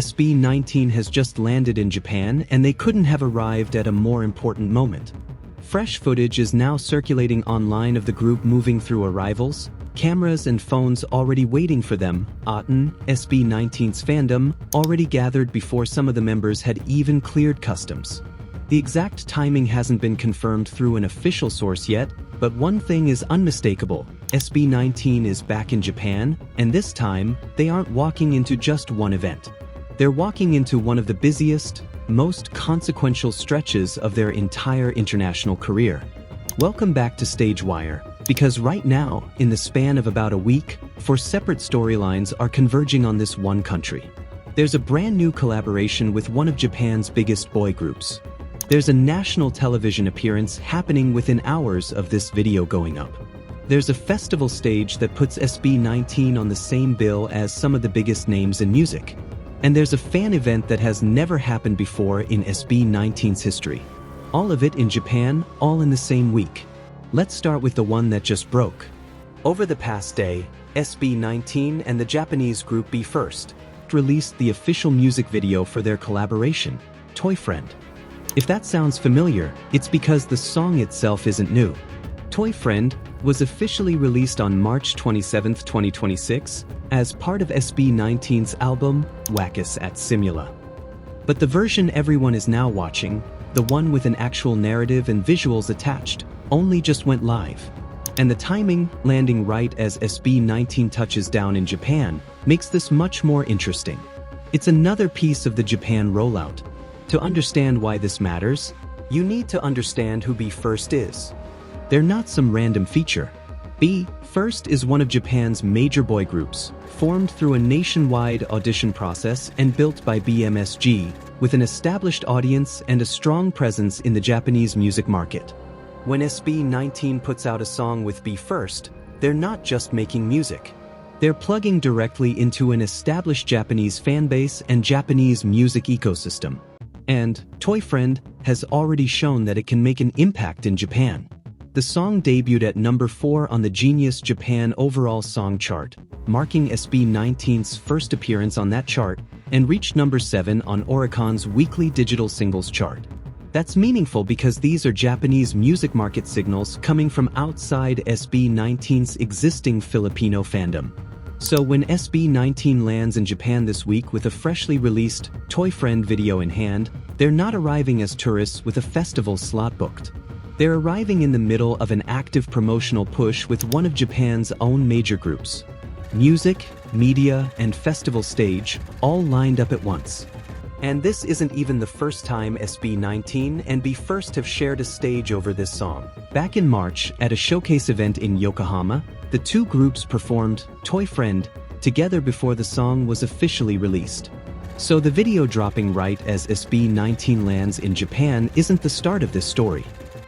SB19 has just landed in Japan and they couldn't have arrived at a more important moment. Fresh footage is now circulating online of the group moving through arrivals, cameras and phones already waiting for them. SB19's fandom already gathered before some of the members had even cleared customs. The exact timing hasn't been confirmed through an official source yet, but one thing is unmistakable: SB19 is back in Japan, and this time, they aren't walking into just one event. They're walking into one of the busiest, most consequential stretches of their entire international career. Welcome back to StageWire, because right now, in the span of about a week, 4 separate storylines are converging on this one country. There's a brand new collaboration with one of Japan's biggest boy groups. There's a national television appearance happening within hours of this video going up. There's a festival stage that puts SB19 on the same bill as some of the biggest names in music. And there's a fan event that has never happened before in SB19's history. All of it in Japan, all in the same week. Let's start with the one that just broke. Over the past day, SB19 and the Japanese group BE:FIRST released the official music video for their collaboration, Toyfriend. If that sounds familiar, it's because the song itself isn't new. Toyfriend was officially released on March 27, 2026, as part of SB19's album, Wackus at Simula. But the version everyone is now watching, the one with an actual narrative and visuals attached, only just went live. And the timing, landing right as SB19 touches down in Japan, makes this much more interesting. It's another piece of the Japan rollout. To understand why this matters, you need to understand who BE:FIRST is. They're not some random feature. BE:FIRST is one of Japan's major boy groups, formed through a nationwide audition process and built by BMSG, with an established audience and a strong presence in the Japanese music market. When SB19 puts out a song with BE:FIRST, they're not just making music. They're plugging directly into an established Japanese fanbase and Japanese music ecosystem. And Toyfriend has already shown that it can make an impact in Japan. The song debuted at number 4 on the Genius Japan Overall Song Chart, marking SB19's first appearance on that chart, and reached number 7 on Oricon's weekly digital singles chart. That's meaningful because these are Japanese music market signals coming from outside SB19's existing Filipino fandom. So when SB19 lands in Japan this week with a freshly released Toyfriend video in hand, they're not arriving as tourists with a festival slot booked. They're arriving in the middle of an active promotional push with one of Japan's own major groups. Music, media, and festival stage all lined up at once. And this isn't even the first time SB19 and BE:FIRST have shared a stage over this song. Back in March, at a showcase event in Yokohama, the two groups performed Toyfriend together before the song was officially released. So the video dropping right as SB19 lands in Japan isn't the start of this story.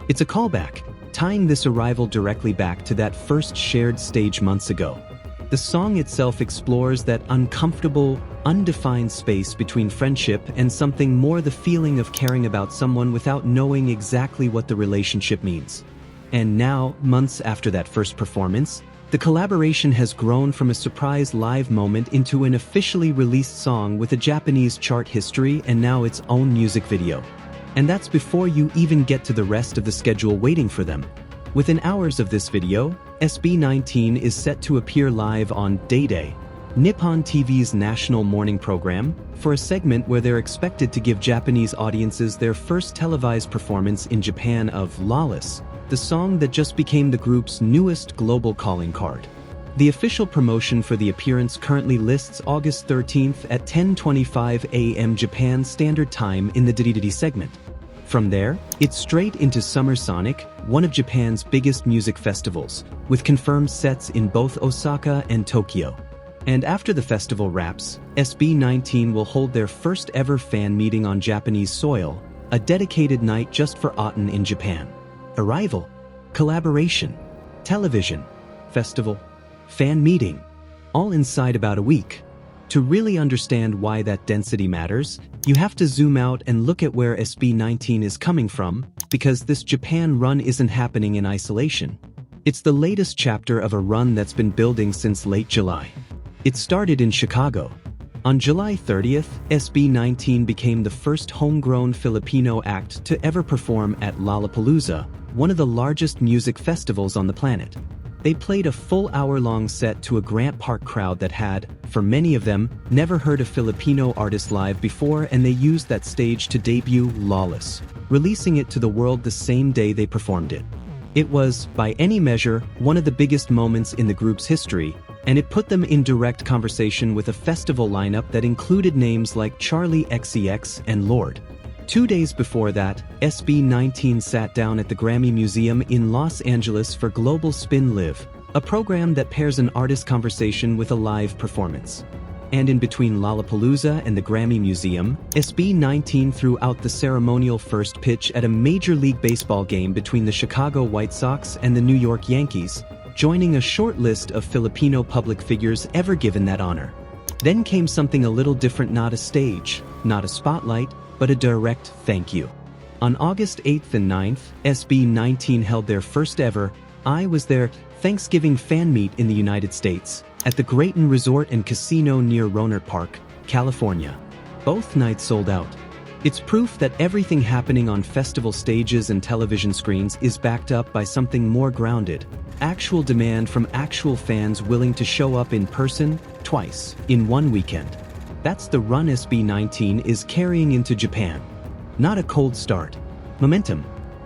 It's a callback, tying this arrival directly back to that first shared stage months ago. The song itself explores that uncomfortable, undefined space between friendship and something more, the feeling of caring about someone without knowing exactly what the relationship means. And now, months after that first performance, the collaboration has grown from a surprise live moment into an officially released song with a Japanese chart history and now its own music video. And that's before you even get to the rest of the schedule waiting for them. Within hours of this video, SB19 is set to appear live on DayDay, Nippon TV's national morning program, for a segment where they're expected to give Japanese audiences their first televised performance in Japan of Lawless, the song that just became the group's newest global calling card. The official promotion for the appearance currently lists August 13th at 10:25 a.m. Japan Standard Time in the DayDay segment. From there, it's straight into Summer Sonic, one of Japan's biggest music festivals, with confirmed sets in both Osaka and Tokyo. And after the festival wraps, SB19 will hold their first ever fan meeting on Japanese soil, a dedicated night just for Otten in Japan. Arrival, collaboration, television, festival, fan meeting, all inside about a week. To really understand why that density matters, you have to zoom out and look at where SB19 is coming from, because this Japan run isn't happening in isolation. It's the latest chapter of a run that's been building since late July. It started in Chicago. On July 30th, SB19 became the first homegrown Filipino act to ever perform at Lollapalooza, one of the largest music festivals on the planet. They played a full hour-long set to a Grant Park crowd that had, for many of them, never heard a Filipino artist live before, and they used that stage to debut Lawless, releasing it to the world the same day they performed it. It was, by any measure, one of the biggest moments in the group's history, and it put them in direct conversation with a festival lineup that included names like Charlie XCX and Lorde. 2 days before that, SB19 sat down at the Grammy Museum in Los Angeles for Global Spin Live, a program that pairs an artist conversation with a live performance. And in between Lollapalooza and the Grammy Museum, SB19 threw out the ceremonial first pitch at a Major League Baseball game between the Chicago White Sox and the New York Yankees, joining a short list of Filipino public figures ever given that honor. Then came something a little different, not a stage, not a spotlight, but a direct thank you. On August 8th and 9th, SB19 held their first ever I Was There Thanksgiving fan meet in the United States, at the Grayton Resort and Casino near Rohnert Park, California. Both nights sold out. It's proof that everything happening on festival stages and television screens is backed up by something more grounded, actual demand from actual fans willing to show up in person, twice, in one weekend. That's the run SB19 is carrying into Japan. Not a cold start. Momentum.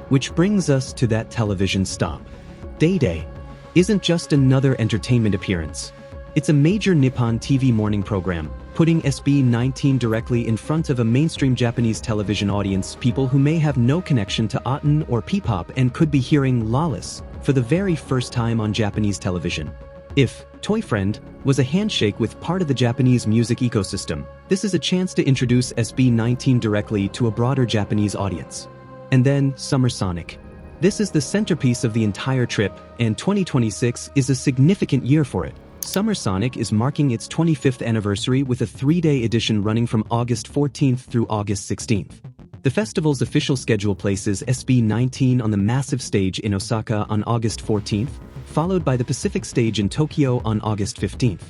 Which brings us to that television stop. DayDay isn't just another entertainment appearance. It's a major Nippon TV morning program, putting SB19 directly in front of a mainstream Japanese television audience, people who may have no connection to Otten or P-Pop and could be hearing Lawless for the very first time on Japanese television. If Toyfriend was a handshake with part of the Japanese music ecosystem, this is a chance to introduce SB19 directly to a broader Japanese audience. And then Summer Sonic. This is the centerpiece of the entire trip, and 2026 is a significant year for it. Summer Sonic is marking its 25th anniversary with a 3-day edition running from August 14th through August 16th. The festival's official schedule places SB19 on the massive stage in Osaka on August 14th, followed by the Pacific stage in Tokyo on August 15th.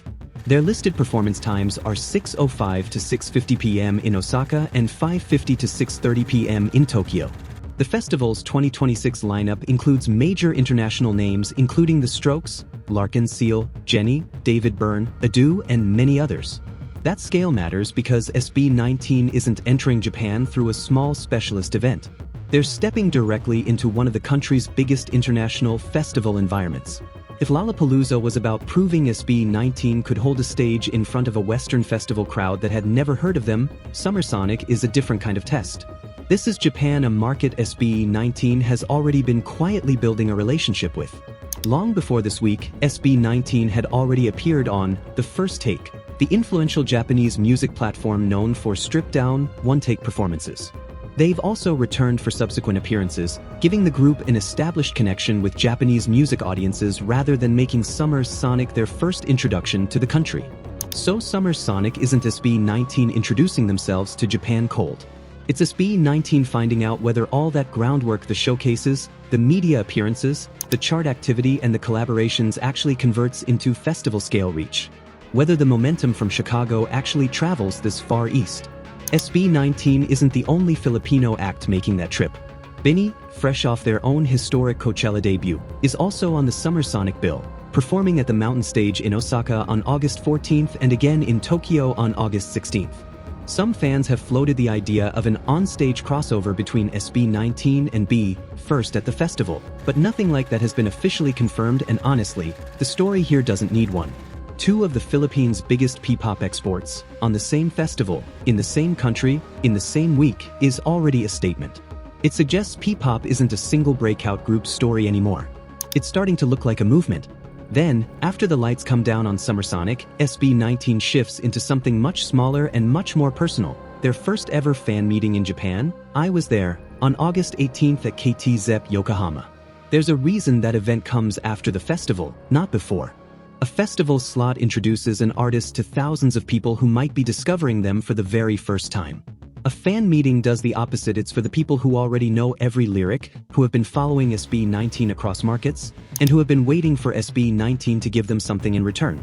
Their listed performance times are 6:05 to 6:50 p.m. in Osaka and 5:50 to 6:30 p.m. in Tokyo. The festival's 2026 lineup includes major international names including The Strokes, Larkin Seal, Jenny, David Byrne, Adu, and many others. That scale matters because SB19 isn't entering Japan through a small specialist event. They're stepping directly into one of the country's biggest international festival environments. If Lollapalooza was about proving SB19 could hold a stage in front of a Western festival crowd that had never heard of them, Summer Sonic is a different kind of test. This is Japan, a market SB19 has already been quietly building a relationship with. Long before this week, SB19 had already appeared on The First Take, the influential Japanese music platform known for stripped-down, one-take performances. They've also returned for subsequent appearances, giving the group an established connection with Japanese music audiences rather than making Summer Sonic their first introduction to the country. So Summer Sonic isn't SB19 introducing themselves to Japan cold. It's SB19 finding out whether all that groundwork, the showcases, the media appearances, the chart activity, and the collaborations actually converts into festival-scale reach. Whether the momentum from Chicago actually travels this far east. SB19 isn't the only Filipino act making that trip. Binny, fresh off their own historic Coachella debut, is also on the Summer Sonic bill, performing at the Mountain Stage in Osaka on August 14th and again in Tokyo on August 16th. Some fans have floated the idea of an on-stage crossover between SB19 and First at the festival, but nothing like that has been officially confirmed, and honestly, the story here doesn't need one. Two of the Philippines' biggest P-Pop exports, on the same festival, in the same country, in the same week, is already a statement. It suggests P-Pop isn't a single breakout group story anymore. It's starting to look like a movement. Then, after the lights come down on Summer Sonic, SB19 shifts into something much smaller and much more personal. Their first ever fan meeting in Japan, I Was There, on August 18th at KT Zepp Yokohama. There's a reason that event comes after the festival, not before. A festival slot introduces an artist to thousands of people who might be discovering them for the very first time. A fan meeting does the opposite. It's for the people who already know every lyric, who have been following SB19 across markets, and who have been waiting for SB19 to give them something in return.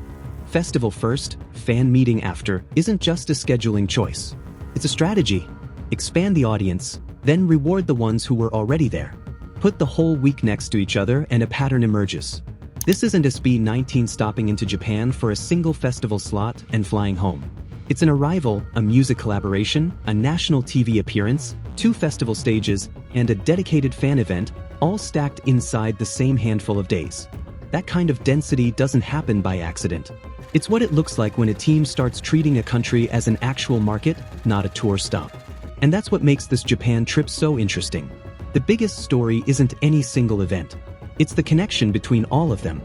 Festival first, fan meeting after isn't just a scheduling choice. It's a strategy. Expand the audience, then reward the ones who were already there. Put the whole week next to each other and a pattern emerges. This isn't SB19 stopping into Japan for a single festival slot and flying home. It's an arrival, a music collaboration, a national TV appearance, 2 festival stages, and a dedicated fan event, all stacked inside the same handful of days. That kind of density doesn't happen by accident. It's what it looks like when a team starts treating a country as an actual market, not a tour stop. And that's what makes this Japan trip so interesting. The biggest story isn't any single event. It's the connection between all of them.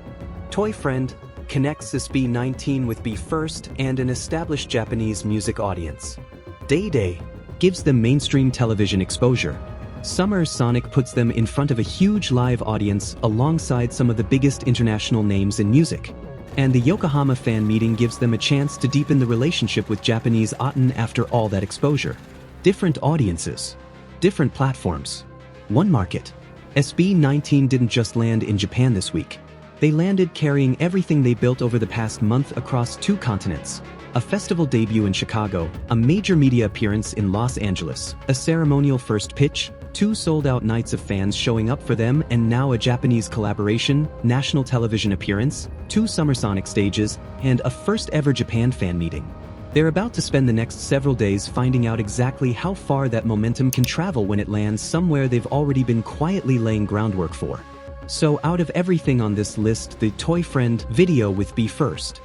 Toyfriend connects SB19 with BE:FIRST and an established Japanese music audience. DayDay gives them mainstream television exposure. Summer Sonic puts them in front of a huge live audience alongside some of the biggest international names in music. And the Yokohama fan meeting gives them a chance to deepen the relationship with Japanese otten after all that exposure. Different audiences, different platforms, one market. SB19 didn't just land in Japan this week. They landed carrying everything they built over the past month across 2 continents. A festival debut in Chicago, a major media appearance in Los Angeles, a ceremonial first pitch, 2 sold-out nights of fans showing up for them, and now a Japanese collaboration, national television appearance, 2 Summer Sonic stages, and a first-ever Japan fan meeting. They're about to spend the next several days finding out exactly how far that momentum can travel when it lands somewhere they've already been quietly laying groundwork for. So out of everything on this list, the Toyfriend video with BE:FIRST,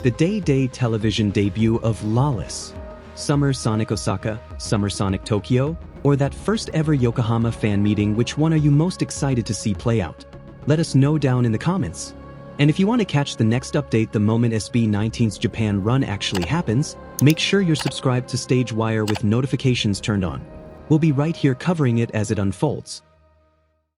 the DayDay television debut of Lawless, Summer Sonic Osaka, Summer Sonic Tokyo, or that first ever Yokohama fan meeting, which one are you most excited to see play out? Let us know down in the comments. And if you want to catch the next update the moment SB19's Japan run actually happens, make sure you're subscribed to StageWire with notifications turned on. We'll be right here covering it as it unfolds.